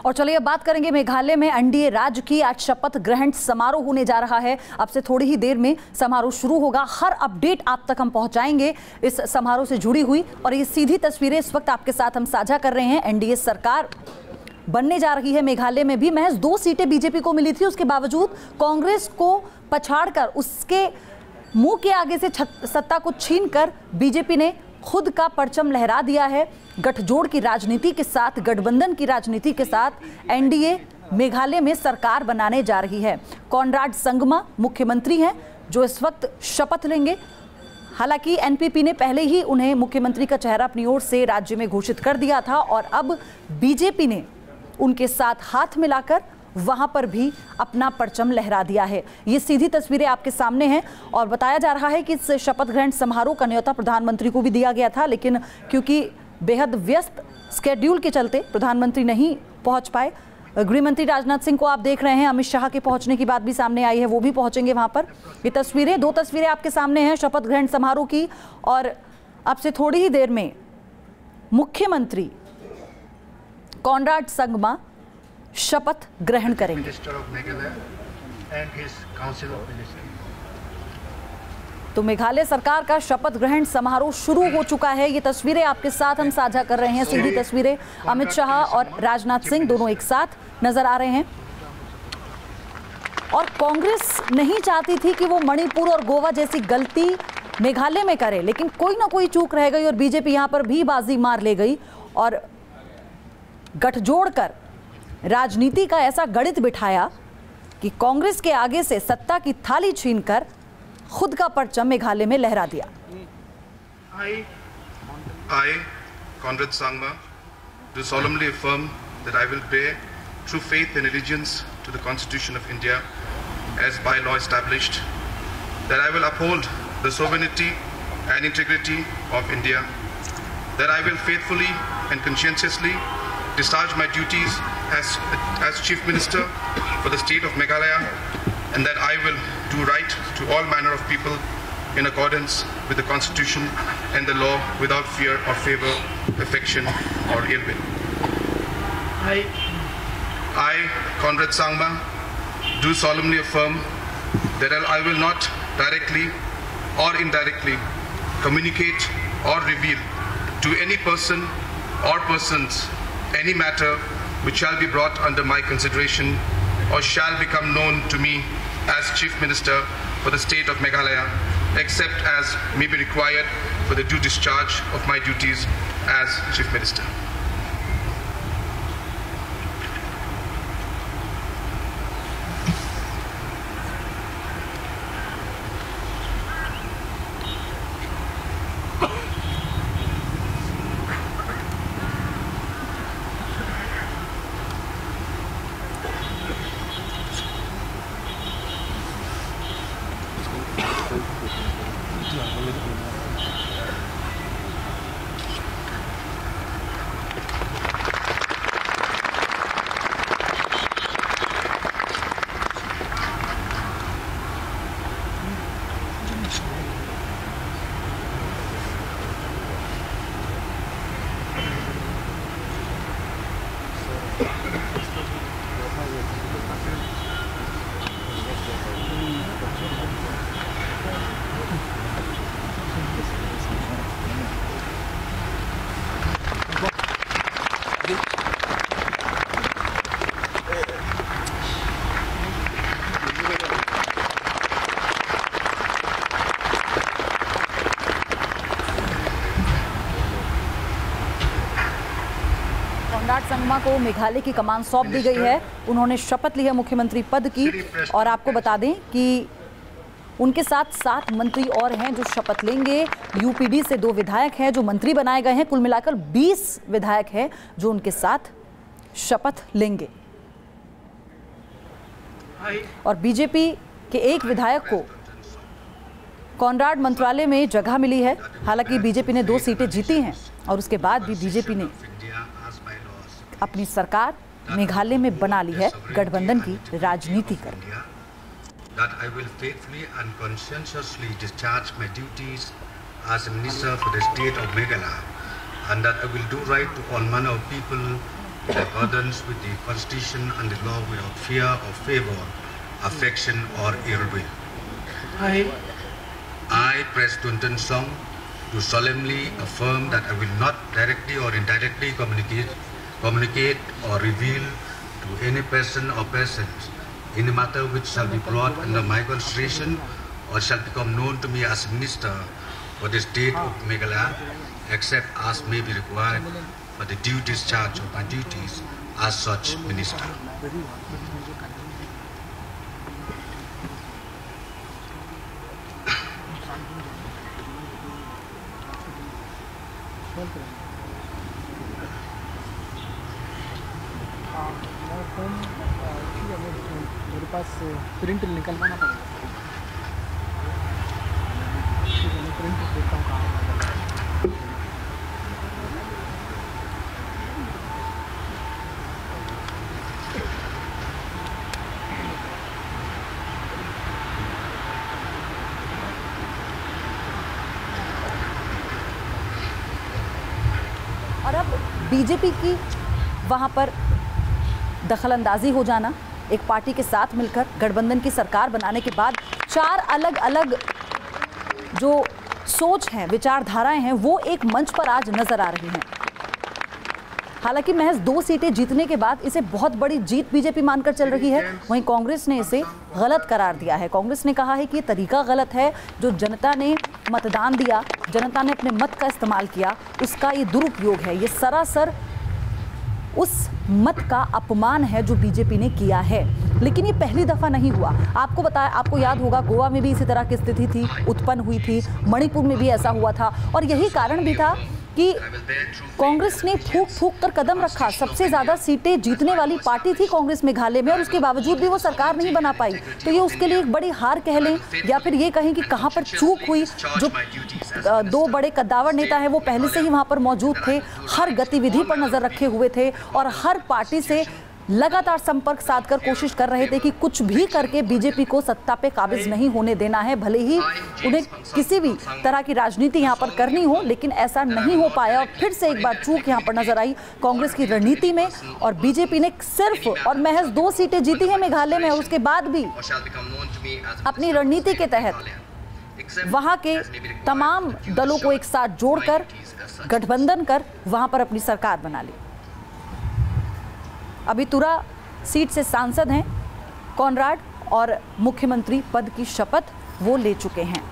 और चलिए अब बात करेंगे मेघालय में एनडीए राज्य की आज शपथ ग्रहण समारोह होने जा रहा है। अब से थोड़ी ही देर में समारोह शुरू होगा। हर अपडेट आप तक हम पहुंचाएंगे इस समारोह से जुड़ी हुई, और ये सीधी तस्वीरें इस वक्त आपके साथ हम साझा कर रहे हैं। एनडीए सरकार बनने जा रही है। मेघालय में भी महज 2 सीटें बीजेपी को मिली थी, उसके बावजूद कांग्रेस को पछाड़कर, उसके मुंह के आगे से सत्ता को छीनकर बीजेपी ने खुद का परचम लहरा दिया है। गठजोड़ की राजनीति के साथ, गठबंधन की राजनीति के साथ एनडीए मेघालय में सरकार बनाने जा रही है। कॉनराड संगमा मुख्यमंत्री हैं जो इस वक्त शपथ लेंगे। हालांकि एनपीपी ने पहले ही उन्हें मुख्यमंत्री का चेहरा अपनी ओर से राज्य में घोषित कर दिया था, और अब बीजेपी ने उनके साथ हाथ मिलाकर वहां पर भी अपना परचम लहरा दिया है। ये सीधी तस्वीरें आपके सामने हैं, और बताया जा रहा है कि इस शपथ ग्रहण समारोह का न्योता प्रधानमंत्री को भी दिया गया था, लेकिन क्योंकि बेहद व्यस्त स्केड्यूल के चलते प्रधानमंत्री नहीं पहुंच पाए। गृहमंत्री राजनाथ सिंह को आप देख रहे हैं, अमित शाह के पहुंचने की बात भी सामने आई है, वो भी पहुंचेंगे वहां पर। ये तस्वीरें, 2 तस्वीरें आपके सामने हैं शपथ ग्रहण समारोह की, और अब से थोड़ी ही देर में मुख्यमंत्री कॉनराड संगमा शपथ ग्रहण करेंगे। तो मेघालय सरकार का शपथ ग्रहण समारोह शुरू हो चुका है। ये तस्वीरें आपके साथ हम साझा कर रहे हैं, सीधी तस्वीरें। अमित शाह और राजनाथ सिंह दोनों एक साथ नजर आ रहे हैं। और कांग्रेस नहीं चाहती थी कि वो मणिपुर और गोवा जैसी गलती मेघालय में करे, लेकिन कोई ना कोई चूक रह गई और बीजेपी यहां पर भी बाजी मार ले गई और गठजोड़ कर राजनीति का ऐसा गणित बिठाया कि कांग्रेस के आगे से सत्ता की थाली छीनकर खुद का परचम मेघालय में लहरा दिया। I, Conrad Sangma, do solemnly affirm that I will bear true faith and allegiance to the Constitution of India as by law established, that I will uphold the sovereignty and integrity of India, that I will faithfully and conscientiously discharge my duties as Chief Minister for the state of Meghalaya, and that I will do right to all manner of people in accordance with the Constitution and the law without fear or favor, affection or ill will. I, Conrad Sangma, do solemnly affirm that I will not directly or indirectly communicate or reveal to any person or persons any matter which shall be brought under my consideration or shall become known to me as Chief Minister for the state of Meghalaya, except as may be required for the due discharge of my duties as Chief Minister. Conrad Sangma को मेघालय की कमान सौंप दी गई है। उन्होंने शपथ ली है मुख्यमंत्री पद की, और आपको बता दें कि उनके साथ 7 मंत्री और हैं जो शपथ लेंगे। यूपीडी से 2 विधायक हैं जो मंत्री बनाए गए हैं। कुल मिलाकर 20 विधायक हैं जो उनके साथ शपथ लेंगे। और बीजेपी के एक विधायक को कॉनराड मंत्रालय में जगह मिली है। हालांकि बीजेपी ने 2 सीटें जीती हैं, और उसके बाद भी बीजेपी ने अपनी सरकार मेघालय में बना ली है गठबंधन की राजनीति कर। That I will faithfully and conscientiously discharge my duties as a minister for the state of Meghalaya, and that I will do right to all manner of people in accordance with the Constitution and the law without fear or favor, affection or ill will. I, Pres Tunten Song, do solemnly affirm that I will not directly or indirectly communicate or reveal to any person or persons any matter which shall be brought under my consideration or shall become known to me as Minister for the state of Meghalaya, except as may be required for the due discharge of my duties as such Minister. मेरे पास print निकलवाना पड़ेगा। मैं print देखता हूँ कहाँ है। और अब बीजेपी की वहां पर दखलंदाजी हो जाना, एक पार्टी के साथ मिलकर गठबंधन की सरकार बनाने के बाद 4 अलग अलग जो सोच है, विचारधाराएं हैं, वो एक मंच पर आज नजर आ रही हैं। हालांकि महज 2 सीटें जीतने के बाद इसे बहुत बड़ी जीत बीजेपी मानकर चल रही है, वहीं कांग्रेस ने इसे गलत करार दिया है। कांग्रेस ने कहा है कि ये तरीका गलत है, जो जनता ने मतदान दिया, जनता ने अपने मत का इस्तेमाल किया, उसका ये दुरुपयोग है, ये सरासर उस मत का अपमान है जो बीजेपी ने किया है। लेकिन ये पहली दफा नहीं हुआ। आपको याद होगा, गोवा में भी इसी तरह की स्थिति थी, उत्पन्न हुई थी, मणिपुर में भी ऐसा हुआ था, और यही कारण भी था कि कांग्रेस ने फूंक फूंक कर कदम रखा। सबसे ज्यादा सीटें जीतने वाली पार्टी थी कांग्रेस मेघालय में, और उसके बावजूद भी वो सरकार नहीं बना पाई। तो ये उसके लिए एक बड़ी हार कह लें, या फिर ये कहें कि कहां पर चूक हुई। जो 2 बड़े कद्दावर नेता हैं वो पहले से ही वहां पर मौजूद थे, हर गतिविधि पर नजर रखे हुए थे और हर पार्टी से लगातार संपर्क साधकर कोशिश कर रहे थे कि कुछ भी करके बीजेपी को सत्ता पे काबिज नहीं होने देना है, भले ही उन्हें किसी भी तरह की राजनीति यहाँ पर करनी हो, लेकिन ऐसा नहीं हो पाया। और फिर से एक बार चूक यहाँ पर नजर आई कांग्रेस की रणनीति में, और बीजेपी ने सिर्फ और महज 2 सीटें जीती हैं मेघालय में, और उसके बाद भी अपनी रणनीति के तहत वहां के तमाम दलों को एक साथ जोड़कर गठबंधन कर वहां पर अपनी सरकार बना ली। अभी तुरा सीट से सांसद हैं कॉनराड, और मुख्यमंत्री पद की शपथ वो ले चुके हैं।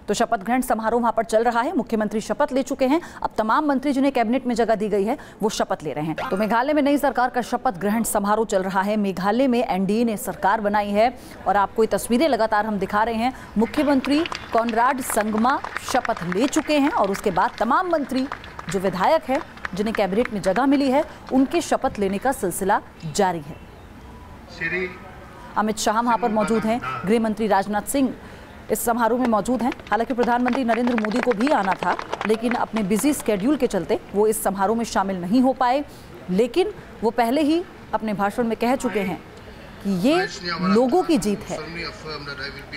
तो शपथ ग्रहण समारोह वहां पर चल रहा है, मुख्यमंत्री शपथ ले चुके हैं। अब तमाम मंत्री जिन्हें कैबिनेट में जगह दी गई है वो शपथ ले रहे हैं। तो मेघालय में नई सरकार का शपथ ग्रहण समारोह चल रहा है। मेघालय में एनडीए ने सरकार बनाई है, और आपको ये तस्वीरें लगातार हम दिखा रहे हैं। मुख्यमंत्री कॉनराड संगमा शपथ ले चुके हैं, और उसके बाद तमाम मंत्री जो विधायक है जिन्हें कैबिनेट में जगह मिली है, उनके शपथ लेने का सिलसिला जारी है। अमित शाह वहां पर मौजूद हैं, गृह मंत्री राजनाथ सिंह इस समारोह में मौजूद हैं। हालांकि प्रधानमंत्री नरेंद्र मोदी को भी आना था, लेकिन अपने बिजी स्केड्यूल के चलते वो इस समारोह में शामिल नहीं हो पाए। लेकिन वो पहले ही अपने भाषण में कह चुके हैं कि ये लोगों की जीत है,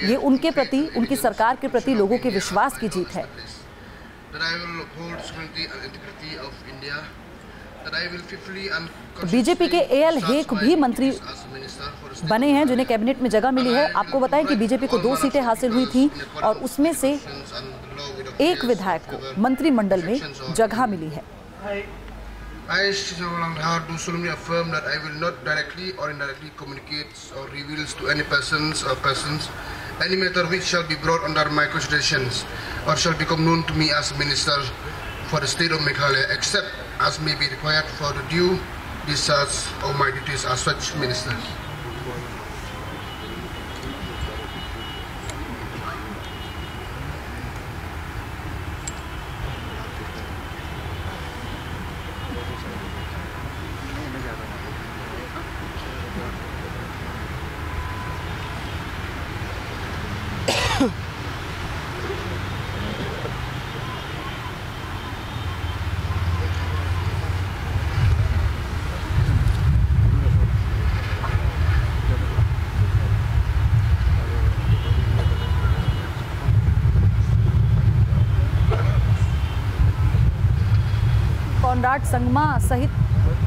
ये उनके प्रति, उनकी सरकार के प्रति लोगों के विश्वास की जीत है। बीजेपी के एएल हेक भी मंत्री बने हैं जिन्हें कैबिनेट में जगह मिली है। आपको बताएं कि बीजेपी को 2 सीटें हासिल हुई थी, और उसमें से एक विधायक को मंत्रिमंडल में जगह मिली है। I, do solemnly affirm that I will not directly or indirectly communicate or reveal to any persons any matter which shall be brought under my considerations or shall become known to me as Minister for the state of Meghalaya, except as may be required for the due discharge of my duties as such Minister. Conrad Sangma सहित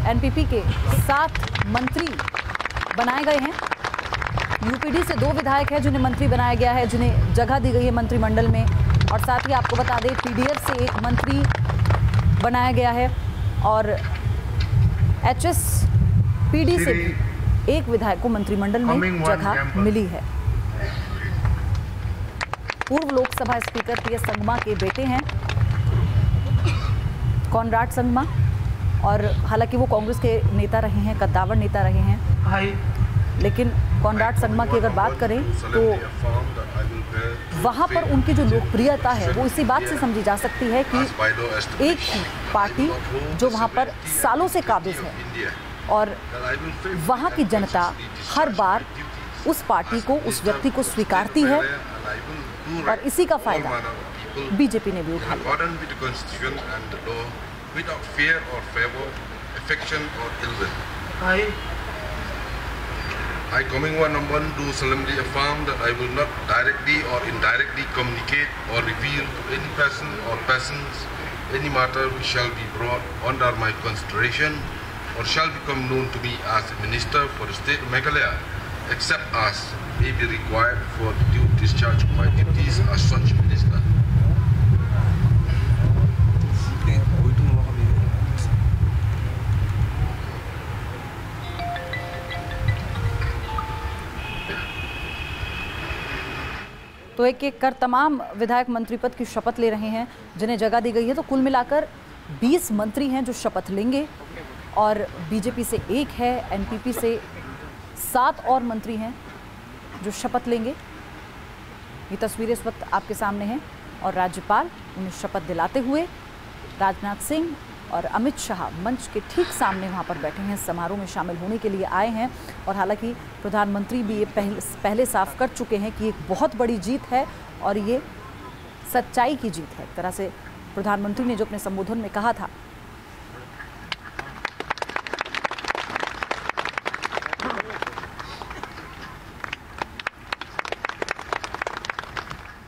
NPP के 7 मंत्री बनाए गए हैं। UPD से 2 विधायक हैं जिन्हें मंत्री बनाया गया है, जिन्हें जगह दी गई है मंत्रिमंडल में। और साथ ही आपको बता दें पीडीआर से 1 मंत्री बनाया गया है और एचएसपीडी से भी 1 विधायक को मंत्रिमंडल में जगह मिली है। पूर्व लोकसभा स्पीकर पीएस संगमा के बेटे हैं कॉनराड संगमा, और हालांकि वो कांग्रेस के नेता रहे हैं, कद्दावर नेता रहे हैं, लेकिन कॉनराड संगमा की अगर बात करें तो वहाँ पर उनकी जो लोकप्रियता है वो इसी बात से समझी जा सकती है कि एक ही पार्टी जो वहाँ पर सालों से काबिज है और वहाँ की जनता हर बार उस पार्टी को, उस व्यक्ति को स्वीकारती है और इसी का फायदा बीजेपी ने भी उठाया। I, Comingwa number 1, do solemnly affirm that I will not directly or indirectly communicate or reveal to any person or persons any matter which shall be brought under my consideration or shall become known to me as a minister for the state of Meghalaya, except as may be required for the due discharge of my duties as such minister. तो एक एक कर तमाम विधायक मंत्री पद की शपथ ले रहे हैं जिन्हें जगह दी गई है। तो कुल मिलाकर 20 मंत्री हैं जो शपथ लेंगे और बीजेपी से 1 है, एनपीपी से 7 और मंत्री हैं जो शपथ लेंगे। ये तस्वीरें इस वक्त आपके सामने हैं और राज्यपाल उन्हें शपथ दिलाते हुए राजनाथ सिंह और अमित शाह मंच के ठीक सामने वहाँ पर बैठे हैं, समारोह में शामिल होने के लिए आए हैं। और हालांकि प्रधानमंत्री भी ये पहले साफ कर चुके हैं कि एक बहुत बड़ी जीत है और ये सच्चाई की जीत है। एक तरह से प्रधानमंत्री ने जो अपने संबोधन में कहा था